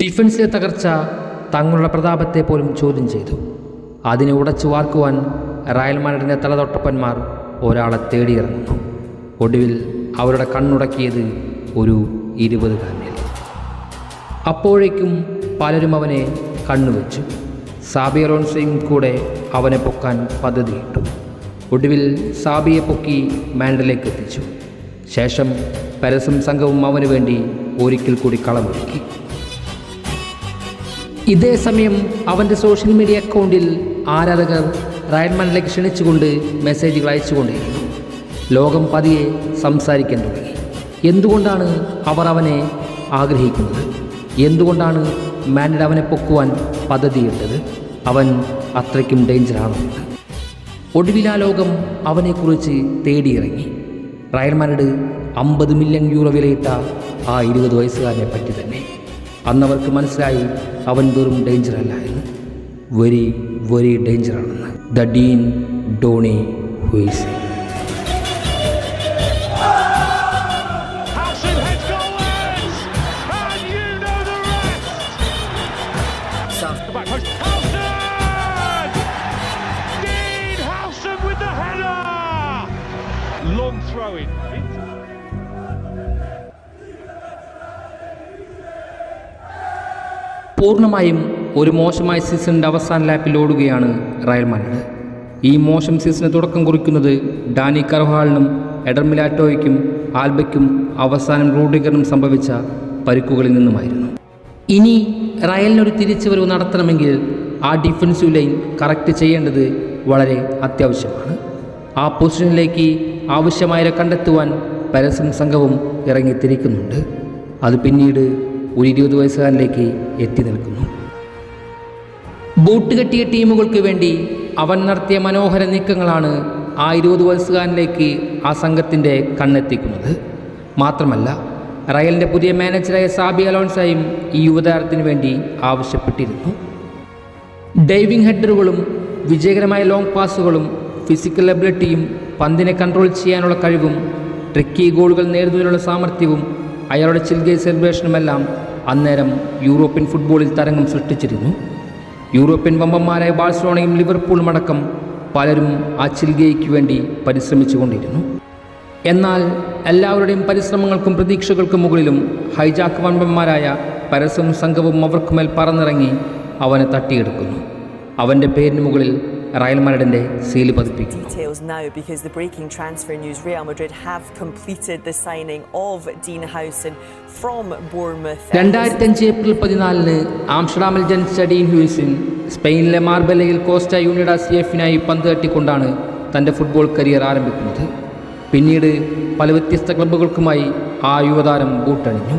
ഡിഫൻസിലെ തകർച്ച തങ്ങളുടെ പ്രതാപത്തെ പോലും ചോദ്യം ചെയ്തു. അതിനെ ഉടച്ചു വാർക്കുവാൻ റയൽ മാഡ്രിഡിൻ്റെ തലതൊട്ടപ്പന്മാർ ഒരാളെ തേടിയിറങ്ങുന്നു. ഒടുവിൽ അവരുടെ കണ്ണുടക്കിയത് ഒരു 20-കാരനിൽ. അപ്പോഴേക്കും പലരും അവനെ കണ്ണുവെച്ചു. സാബി അലോൺസോയും കൂടെ അവനെ പൊക്കാൻ പദ്ധതിയിട്ടു. ഒടുവിൽ സാബിയെ പൊക്കി മാൻഡ്രിഡിലേക്ക് എത്തിച്ചു. ശേഷം പെരസും സംഘവും അവന് വേണ്ടി ഒരിക്കൽ കൂടി കളമൊരുക്കി. ഇതേ സമയം അവൻ്റെ സോഷ്യൽ മീഡിയ അക്കൗണ്ടിൽ ആരാധകർ റയൽ മാഡ്രിഡിലേക്ക് ക്ഷണിച്ചുകൊണ്ട് മെസ്സേജുകൾ അയച്ചുകൊണ്ടിരുന്നു. ലോകം പതിയെ സംസാരിക്കാൻ തുടങ്ങി. എന്തുകൊണ്ടാണ് അവർ അവനെ ആഗ്രഹിക്കുന്നത്? എന്തുകൊണ്ടാണ് മാഡ്രിഡ് അവനെ പൊക്കുവാൻ പദ്ധതിയിട്ടത്? അവൻ അത്രയ്ക്കും ഡേഞ്ചറാണോ? ഒടുവിൽ ആ ലോകം അവനെക്കുറിച്ച് തേടിയിറങ്ങി. റയൽ മാഡ്രിഡ് 50 മില്യൺ യൂറോ വിലയിട്ട ആ 20 വയസ്സുകാരനെ പറ്റി തന്നെ. അന്നവർക്ക് മനസ്സിലായി അവൻ വെറും ഡേഞ്ചറല്ലായിരുന്നു, വെരി വെരി ഡേഞ്ചറാണെന്ന്. The Dean Donny Huijsen. പൂർണ്ണമായും ഒരു മോശമായ സീസണിൻ്റെ അവസാന ലാപ്പിൽ ഓടുകയാണ് റയൽ മാഡ്രിഡ്. ഈ മോശം സീസണ് തുടക്കം കുറിക്കുന്നത് ഡാനി കർവാളിനും എഡർ മിലാറ്റോയ്ക്കും ആൽബയ്ക്കും അവസാനം റൂഡിഗറിനും സംഭവിച്ച പരിക്കുകളിൽ നിന്നുമായിരുന്നു. ഇനി റയലിനൊരു തിരിച്ചുവരവ് നടത്തണമെങ്കിൽ ആ ഡിഫൻസീവ് ലൈൻ കറക്റ്റ് ചെയ്യേണ്ടത് വളരെ അത്യാവശ്യമാണ്. ആ പൊസിഷനിലേക്ക് ആവശ്യമായവരെ കണ്ടെത്തുവാൻ പെരസും സംഘവും ഇറങ്ങിത്തിരിക്കുന്നുണ്ട്. അത് പിന്നീട് ഒരു 20 വയസ്സുകാരനിലേക്ക് എത്തി നിൽക്കുന്നു. ബൂട്ട് കെട്ടിയ ടീമുകൾക്ക് വേണ്ടി അവൻ നടത്തിയ മനോഹര നീക്കങ്ങളാണ് ആ 20 വയസ്സുകാരനിലേക്ക് ആ സംഘത്തിൻ്റെ കണ്ണെത്തിക്കുന്നത്. മാത്രമല്ല, റയലിൻ്റെ പുതിയ മാനേജറായ സാബി അലോൺസോയും ഈ യുവതാരത്തിന് വേണ്ടി ആവശ്യപ്പെട്ടിരുന്നു. ഡൈവിംഗ് ഹെഡറുകളും വിജയകരമായ ലോങ് പാസുകളും ഫിസിക്കൽ എബിലിറ്റിയും പന്തിനെ കൺട്രോൾ ചെയ്യാനുള്ള കഴിവും ട്രിക്കി ഗോളുകൾ നേടുന്നതിനുള്ള സാമർഥ്യവും അയാളുടെ ചിൽഗേ സെലിബ്രേഷനുമെല്ലാം അന്നേരം യൂറോപ്യൻ ഫുട്ബോളിൽ തരംഗം സൃഷ്ടിച്ചിരുന്നു. യൂറോപ്യൻ വമ്പന്മാരായ ബാഴ്സലോണയും ലിവർപൂളും അടക്കം പലരും ആ ചിൽഗേയ്ക്ക് വേണ്ടി പരിശ്രമിച്ചുകൊണ്ടിരുന്നു. എന്നാൽ എല്ലാവരുടെയും പരിശ്രമങ്ങൾക്കും പ്രതീക്ഷകൾക്കും മുകളിലും ഹൈജാക്ക് വമ്പന്മാരായ പെരസും സംഘവും അവർക്കുമേൽ പറന്നിറങ്ങി അവനെ തട്ടിയെടുക്കുന്നു. അവൻ്റെ പേരിന് മുകളിൽ റയൽ മാഡ്രിഡിന്റെ സീല് പതിപ്പിക്കുന്നു. 2005 ഏപ്രിൽ 14 ആംസ്റ്റർഡാമിൽ ജനിച്ച ഡീൻ ഹ്യൂസൻ സ്പെയിനിലെ മാർബെല്ലയിൽ കോസ്റ്റ യൂണിഡ CFനായി പന്ത് തട്ടിക്കൊണ്ടാണ് തൻ്റെ ഫുട്ബോൾ കരിയർ ആരംഭിക്കുന്നത്. പിന്നീട് പല വ്യത്യസ്ത ക്ലബ്ബുകൾക്കുമായി ആ യുവതാരം ബൂട്ടണിഞ്ഞു.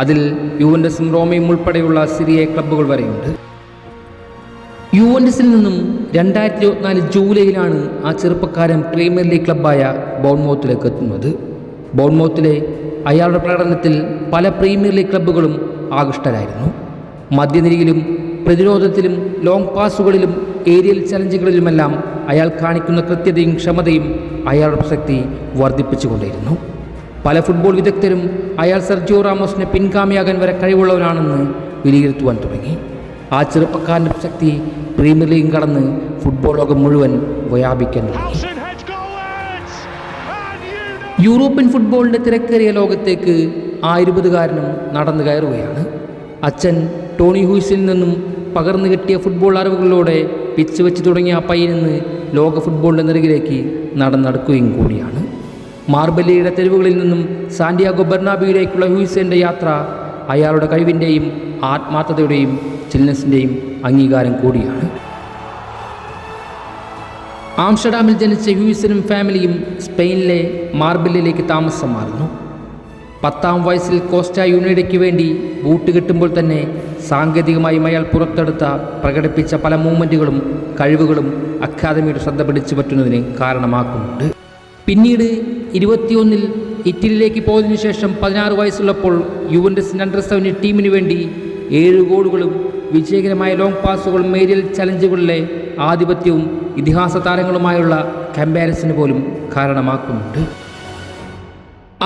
അതിൽ യുവന്റസും റോമയും ഉൾപ്പെടെയുള്ള സിറിയ ക്ലബ്ബുകൾ വരെയുണ്ട്. യുവന്റസിൽ നിന്നും 2024 ജൂലൈയിലാണ് ആ ചെറുപ്പക്കാരൻ പ്രീമിയർ ലീഗ് ക്ലബ്ബായ ബോൺമൗത്തിലേക്ക് എത്തുന്നത്. ബോൺമൗത്തിലെ അയാളുടെ പ്രകടനത്തിൽ പല പ്രീമിയർ ലീഗ് ക്ലബ്ബുകളും ആകൃഷ്ടരായിരുന്നു. മധ്യനിരയിലും പ്രതിരോധത്തിലും ലോങ് പാസുകളിലും ഏരിയൽ ചലഞ്ചുകളിലുമെല്ലാം അയാൾ കാണിക്കുന്ന കൃത്യതയും ക്ഷമതയും അയാളുടെ പ്രസക്തി വർദ്ധിപ്പിച്ചുകൊണ്ടിരുന്നു. പല ഫുട്ബോൾ വിദഗ്ധരും അയാൾ സെർജിയോ റാമോസിനെ പിൻഗാമിയാകാൻ വരെ കഴിവുള്ളവരാണെന്ന് വിലയിരുത്തുവാൻ തുടങ്ങി. ആ ചെറുപ്പക്കാരൻ്റെ ശക്തി പ്രീമിയർ ലീഗ് കടന്ന് ഫുട്ബോൾ ലോകം മുഴുവൻ വ്യാപിക്കാൻ തുടങ്ങി. യൂറോപ്യൻ ഫുട്ബോളിൻ്റെ തിരക്കേറിയ ലോകത്തേക്ക് ആ 20-കാരനും നടന്നു കയറുകയാണ്. അച്ഛൻ ടോണി ഹൂയ്സിൽ നിന്നും പകർന്നു കിട്ടിയ ഫുട്ബോൾ അറിവുകളിലൂടെ പിച്ച് വെച്ച് തുടങ്ങിയ ആ പയ്യനെന്ന് ലോക ഫുട്ബോളിൻ്റെ നെറുകിലേക്ക് നടന്നടക്കുകയും കൂടിയാണ്. മാർബെല്ലയുടെ തെരുവുകളിൽ നിന്നും സാന്റിയാഗോ ബെർണാബിയിലേക്കുള്ള ഹ്യൂസൻ്റെ യാത്ര അയാളുടെ കഴിവിൻ്റെയും ആത്മാർത്ഥതയുടെയും ചിൽനെസിൻ്റെയും അംഗീകാരം കൂടിയാണ്. ആംസ്റ്റർഡാമിൽ ജനിച്ച ഹ്യൂസനും ഫാമിലിയും സ്പെയിനിലെ മാർബെല്ലയിലേക്ക് താമസം മാറുന്നു. 10ാം വയസ്സിൽ കോസ്റ്റ യൂണിഡയ്ക്ക് വേണ്ടി ബൂട്ട് കെട്ടുമ്പോൾ തന്നെ സാങ്കേതികമായും അയാൾ പ്രകടിപ്പിച്ച പല മൂവ്മെൻറ്റുകളും കഴിവുകളും അക്കാദമിയുടെ ശ്രദ്ധ പിടിച്ചു പറ്റുന്നതിന് കാരണമാക്കുന്നുണ്ട്. പിന്നീട് 21 ഇറ്റലിയിലേക്ക് പോയതിനു ശേഷം 16 വയസ്സുള്ളപ്പോൾ യുവന്റസിൻ്റെ അണ്ടർ-17 ടീമിന് വേണ്ടി 7 ഗോളുകളും വിജയകരമായ ലോങ് പാസുകളും ഏരിയൽ ചലഞ്ചുകളിലെ ആധിപത്യവും ഇതിഹാസ താരങ്ങളുമായുള്ള കമ്പാരിസന് പോലും കാരണമാക്കുന്നുണ്ട്.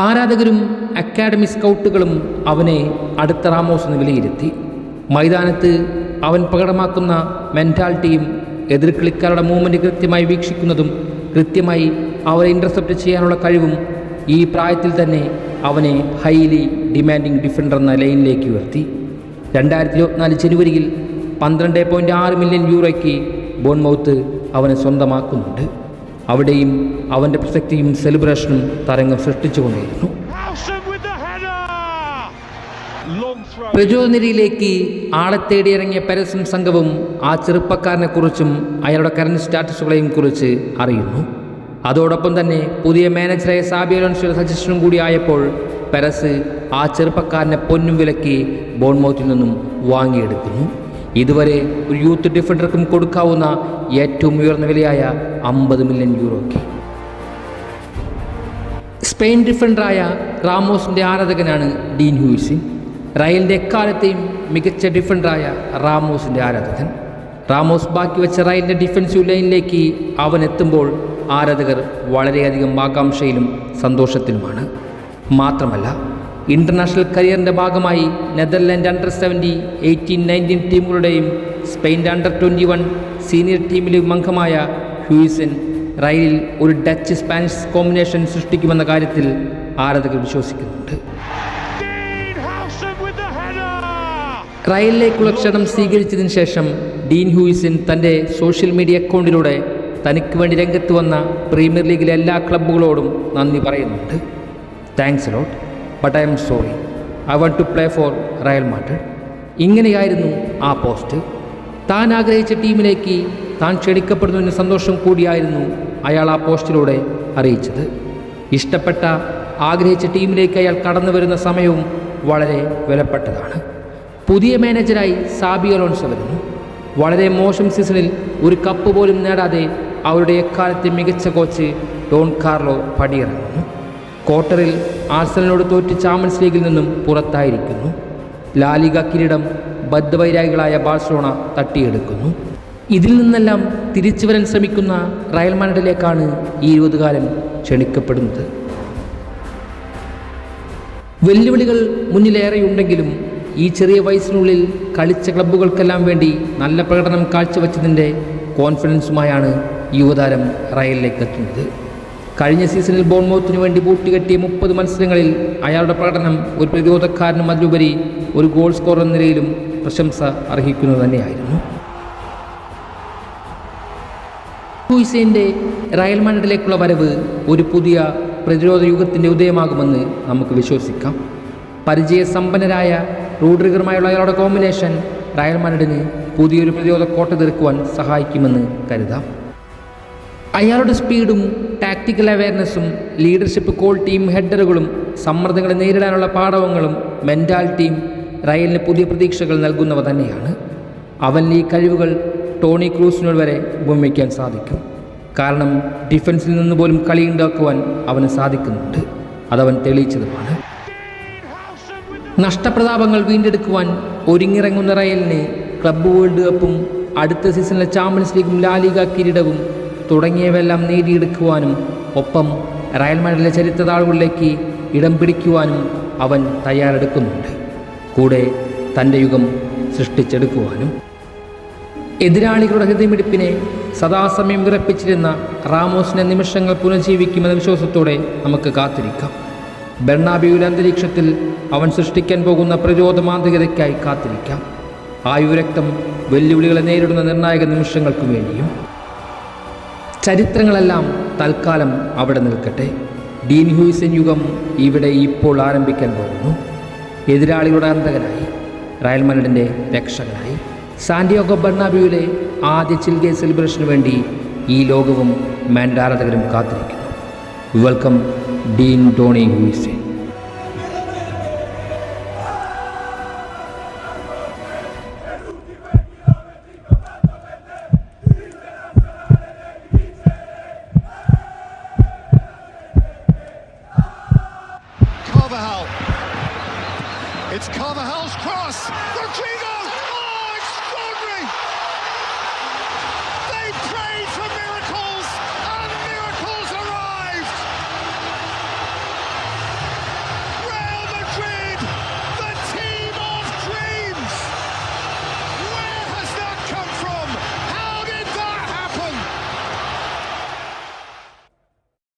ആരാധകരും അക്കാഡമി സ്കൗട്ടുകളും അവനെ അടുത്ത റാമോസ് എന്ന് വിലയിരുത്തി. മൈതാനത്ത് അവൻ പ്രകടമാക്കുന്ന മെൻറ്റാലിറ്റിയും എതിർ കളിക്കാരുടെ മൂവ്മെൻറ്റ് കൃത്യമായി വീക്ഷിക്കുന്നതും കൃത്യമായി അവരെ ഇൻ്റർസെപ്റ്റ് ചെയ്യാനുള്ള കഴിവും ഈ പ്രായത്തിൽ തന്നെ അവനെ ഹൈലി ഡിമാൻഡിങ് ഡിഫൻഡർ എന്ന ലൈനിലേക്ക് ഉയർത്തി. 2024 ജനുവരിയിൽ 12.6 മില്യൺ യൂറോയ്ക്ക് ബോൺമൗത്ത് അവനെ സ്വന്തമാക്കുന്നുണ്ട്. അവിടെയും അവൻ്റെ പ്രസക്തിയും സെലിബ്രേഷനും തരംഗം സൃഷ്ടിച്ചുകൊണ്ടിരുന്നു. പ്രചോദനരിയിലേക്ക് ആളെ തേടിയിറങ്ങിയ പെരസും സംഘവും ആ ചെറുപ്പക്കാരനെക്കുറിച്ചും അയാളുടെ കറന്റ് സ്റ്റാറ്റസുകളെയും കുറിച്ച് അറിയുന്നു. അതോടൊപ്പം തന്നെ പുതിയ മാനേജറായ സാബി അലോൺസോയുടെ സജഷനും കൂടി ആയപ്പോൾ പെരസ് ആ ചെറുപ്പക്കാരനെ പൊന്നും വിലക്ക് ബോൺമൗത്തിൽ നിന്നും വാങ്ങിയെടുക്കുന്നു. ഇതുവരെ ഒരു യൂത്ത് ഡിഫൻഡർക്കും കൊടുക്കാവുന്ന ഏറ്റവും ഉയർന്ന വിലയായ 50 മില്യൺ യൂറോയ്ക്ക്. സ്പെയിൻ ഡിഫൻഡറായ റാമോസിൻ്റെ ആരാധകനാണ് ഡീൻ ഹ്യൂയിസിൻ. റയലിൻ്റെ എക്കാലത്തെയും മികച്ച ഡിഫൻഡറായ റാമോസിൻ്റെ ആരാധകൻ. റാമോസ് ബാക്കി വെച്ച റയലിൻ്റെ ഡിഫൻസീവ് ലൈനിലേക്ക് അവൻ എത്തുമ്പോൾ ആരാധകർ വളരെയധികം ആകാംക്ഷയിലും സന്തോഷത്തിലുമാണ്. മാത്രമല്ല ഇൻ്റർനാഷണൽ കരിയറിൻ്റെ ഭാഗമായി നെതർലാൻഡ് അണ്ടർ-17, 18, 19 ടീമുകളുടെയും സ്പെയിൻ്റെ അണ്ടർ-21 സീനിയർ ടീമിലെ അംഗമായ ഹ്യൂയിസൻ റയലിൽ ഒരു ഡച്ച് സ്പാനിഷ് കോമ്പിനേഷൻ സൃഷ്ടിക്കുമെന്ന കാര്യത്തിൽ ആരാധകർ വിശ്വസിക്കുന്നുണ്ട്. റയലിലേക്കുള്ള ക്ഷണം സ്വീകരിച്ചതിന് ശേഷം ഡീൻ ഹ്യൂയിസൻ തൻ്റെ സോഷ്യൽ മീഡിയ അക്കൗണ്ടിലൂടെ തനിക്ക് വേണ്ടി രംഗത്ത് വന്ന പ്രീമിയർ ലീഗിലെ എല്ലാ ക്ലബ്ബുകളോടും നന്ദി പറയുന്നുണ്ട്. Thanks lot, but I am sorry, I want to play for Real Madrid. ഇങ്ങനെയായിരുന്നു ആ പോസ്റ്റ്. താൻ ആഗ്രഹിച്ച ടീമിലേക്ക് താൻ ക്ഷണിക്കപ്പെടുന്നതിന് സന്തോഷം കൂടിയായിരുന്നു അയാൾ ആ പോസ്റ്റിലൂടെ അറിയിച്ചത്. ഇഷ്ടപ്പെട്ട ആഗ്രഹിച്ച ടീമിലേക്ക് അയാൾ കടന്നു വരുന്ന സമയവും വളരെ വിലപ്പെട്ടതാണ്. പുതിയ മാനേജരായി സാബി അലോൺസോ വരുന്നു. വളരെ മോശം സീസണിൽ ഒരു കപ്പ് പോലും നേടാതെ അവരുടെ എക്കാലത്തെ മികച്ച കോച്ച് ഡോൺ കാർലോ പടിയിറങ്ങുന്നു. ക്വാർട്ടറിൽ ആർസനലോട് തോറ്റ് ചാമ്പ്യൻസ് ലീഗിൽ നിന്നും പുറത്തായിരിക്കുന്നു. ലാലിഗ കിരീടം ബദ്ധവൈരാഗികളായ ബാഴ്സലോണ തട്ടിയെടുക്കുന്നു. ഇതിൽ നിന്നെല്ലാം തിരിച്ചു വരാൻ ശ്രമിക്കുന്ന റയൽ മാഡ്രിഡിലേക്കാണ് ഈ 20-കാരൻ ക്ഷണിക്കപ്പെടുന്നത്. വെല്ലുവിളികൾ മുന്നിലേറെയുണ്ടെങ്കിലും ഈ ചെറിയ വയസ്സിനുള്ളിൽ കളിച്ച ക്ലബ്ബുകൾക്കെല്ലാം വേണ്ടി നല്ല പ്രകടനം കാഴ്ചവെച്ചതിൻ്റെ കോൺഫിഡൻസുമായാണ് യുവതാരം റയലിലേക്ക് എത്തുന്നത്. കഴിഞ്ഞ സീസണിൽ ബോൺമൗത്തിന് വേണ്ടി ബൂട്ടുകെട്ടിയ 30 മത്സരങ്ങളിൽ അയാളുടെ പ്രകടനം ഒരു പ്രതിരോധക്കാരനും അതിലുപരി ഒരു ഗോൾ സ്കോറർ എന്ന നിലയിലും പ്രശംസ അർഹിക്കുന്നത് തന്നെയായിരുന്നു. ഹ്യൂയിസിൻ്റെ റയൽ മാഡ്രിഡിലേക്കുള്ള വരവ് ഒരു പുതിയ പ്രതിരോധ യുഗത്തിൻ്റെ ഉദയമാകുമെന്ന് നമുക്ക് വിശ്വസിക്കാം. പരിചയസമ്പന്നരായ റൂഡ്രിഗറുമായുള്ള അയാളുടെ കോമ്പിനേഷൻ റയൽ മാഡ്രിഡിന് പുതിയൊരു പ്രതിരോധ കോട്ട തീർക്കുവാൻ സഹായിക്കുമെന്ന് കരുതാം. അയാളുടെ സ്പീഡും ടാക്ടിക്കൽ അവയർനെസ്സും ലീഡർഷിപ്പ് ക്വാളിറ്റിയും ഹെഡറുകളും സമ്മർദ്ദങ്ങളെ നേരിടാനുള്ള പാഠവങ്ങളും മെൻറ്റാലിറ്റിയും റയലിന് പുതിയ പ്രതീക്ഷകൾ നൽകുന്നവ തന്നെയാണ്. അവൻ ഈ കഴിവുകൾ ടോണി ക്രൂസിനോട് വരെ ഉപമിക്കാൻ സാധിക്കും. കാരണം ഡിഫൻസിൽ നിന്ന് പോലും കളിയുണ്ടാക്കുവാൻ അവന് സാധിക്കുന്നുണ്ട്. അതവൻ തെളിയിച്ചതുമാണ്. നഷ്ടപ്രതാപങ്ങൾ വീണ്ടെടുക്കുവാൻ ഒരുങ്ങിറങ്ങുന്ന റയലിന് ക്ലബ്ബ് വേൾഡ് കപ്പും അടുത്ത സീസണിലെ ചാമ്പ്യൻസ് ലീഗും ലാലിഗ കിരീടവും തുടങ്ങിയവയെല്ലാം നേടിയെടുക്കുവാനും ഒപ്പം റയൽ മാഡ്രിഡിലെ ചരിത്രതാളുകളിലേക്ക് ഇടം പിടിക്കുവാനും അവൻ തയ്യാറെടുക്കുന്നുണ്ട്. കൂടെ തൻ്റെ യുഗം സൃഷ്ടിച്ചെടുക്കുവാനും. എതിരാളികളുടെ ഹൃദയമിടിപ്പിനെ സദാസമയം വിറപ്പിച്ചിരുന്ന റാമോസിൻ്റെ നിമിഷങ്ങൾ പുനർജീവിക്കുമെന്ന വിശ്വാസത്തോടെ നമുക്ക് കാത്തിരിക്കാം. ബെർണാബ്യൂവിലെ അന്തരീക്ഷത്തിൽ അവൻ സൃഷ്ടിക്കാൻ പോകുന്ന പ്രതിരോധ മാന്ത്രികതയ്ക്കായി കാത്തിരിക്കാം. ആയുരക്തം വെല്ലുവിളികളെ നേരിടുന്ന നിർണായക നിമിഷങ്ങൾക്ക് വേണ്ടിയും. ചരിത്രങ്ങളെല്ലാം തൽക്കാലം അവിടെ നിൽക്കട്ടെ. ഡീൻ ഹ്യൂയിസൻ യുഗം ഇവിടെ ഇപ്പോൾ ആരംഭിക്കാൻ പോകുന്നു. എതിരാളികളുടെ അന്തകനായി, റയൽ മാഡ്രിഡിൻ്റെ രക്ഷകനായി, സാന്റിയാഗോ ബെർണാബ്യൂവിലെ ആദ്യ ചിൽഗേ സെലിബ്രേഷന് വേണ്ടി ഈ ലോകവും മാഡ്രിഡ് ആരാധകരും കാത്തിരിക്കുന്നു. Welcome Dean Tony ഹ്യൂയിസൻ.